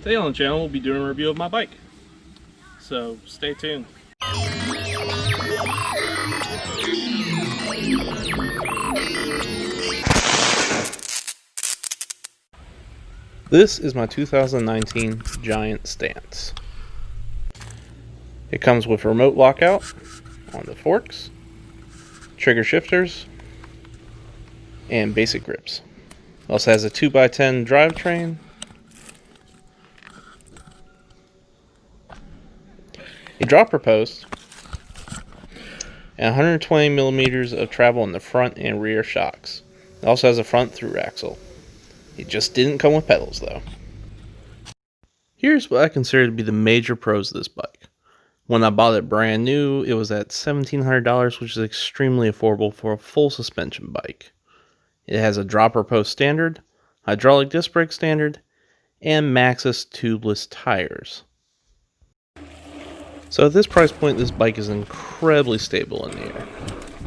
Today on the channel we'll be doing a review of my bike, so stay tuned. This is my 2019 Giant Stance. It comes with remote lockout on the forks, trigger shifters, and basic grips. It also has a 2x10 drivetrain, a dropper post, and 120 millimeters of travel in the front and rear shocks. It also has a front through axle. It just didn't come with pedals though. Here's what I consider to be the major pros of this bike. When I bought it brand new, it was at $1,700, which is extremely affordable for a full suspension bike. It has a dropper post standard, hydraulic disc brake standard, and Maxxis tubeless tires. So at this price point, this bike is incredibly stable in the air.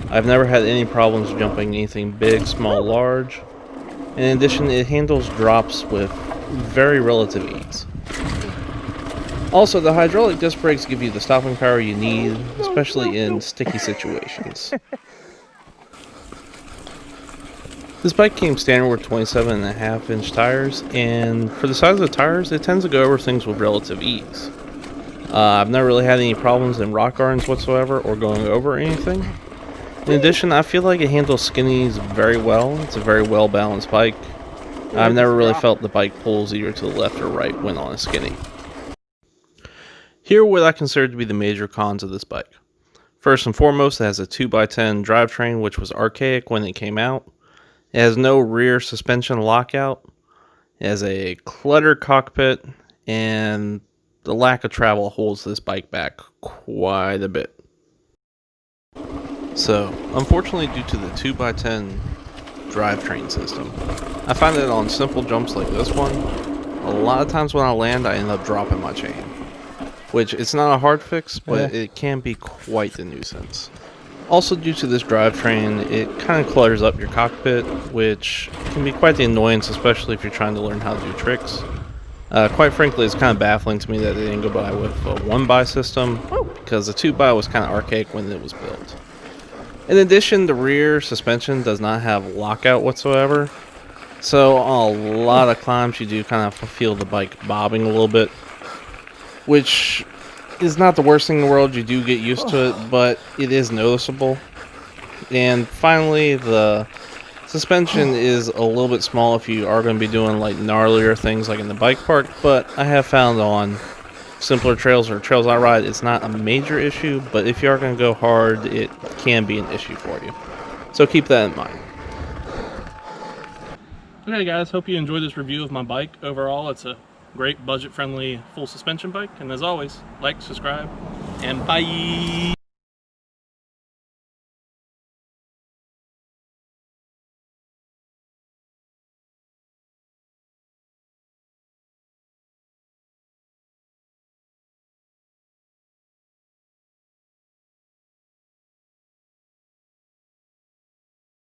I've never had any problems jumping anything big, small, large. In addition, it handles drops with very relative ease. Also, the hydraulic disc brakes give you the stopping power you need, especially in sticky situations. This bike came standard with 27.5-inch tires, and for the size of the tires, it tends to go over things with relative ease. I've never really had any problems in rock gardens whatsoever or going over anything. In addition, I feel like it handles skinnies very well. It's a very well balanced bike. I've never really felt the bike pulls either to the left or right when on a skinny. Here are what I consider to be the major cons of this bike. First and foremost, it has a 2x10 drivetrain, which was archaic when it came out. It has no rear suspension lockout. It has a cluttered cockpit, and the lack of travel holds this bike back quite a bit. So, unfortunately, due to the 2x10 drivetrain system, I find that on simple jumps like this one, a lot of times when I land, I end up dropping my chain. Which, it's not a hard fix, but it can be quite the nuisance. Also, due to this drivetrain, it kind of clutters up your cockpit, which can be quite the annoyance, especially if you're trying to learn how to do tricks. Quite frankly, it's kind of baffling to me that they didn't go by with a 1x system, because the 2x was kind of archaic when it was built. In addition, the rear suspension does not have lockout whatsoever, so on a lot of climbs you do kind of feel the bike bobbing a little bit, which is not the worst thing in the world. You do get used to it, but it is noticeable. And finally, the suspension is a little bit small if you are going to be doing like gnarlier things like in the bike park, but I have found on simpler trails or trails I ride, it's not a major issue, but if you are going to go hard, it can be an issue for you. So keep that in mind. Okay guys, hope you enjoyed this review of my bike. Overall, it's a great budget-friendly full suspension bike, and as always, like, subscribe, and bye!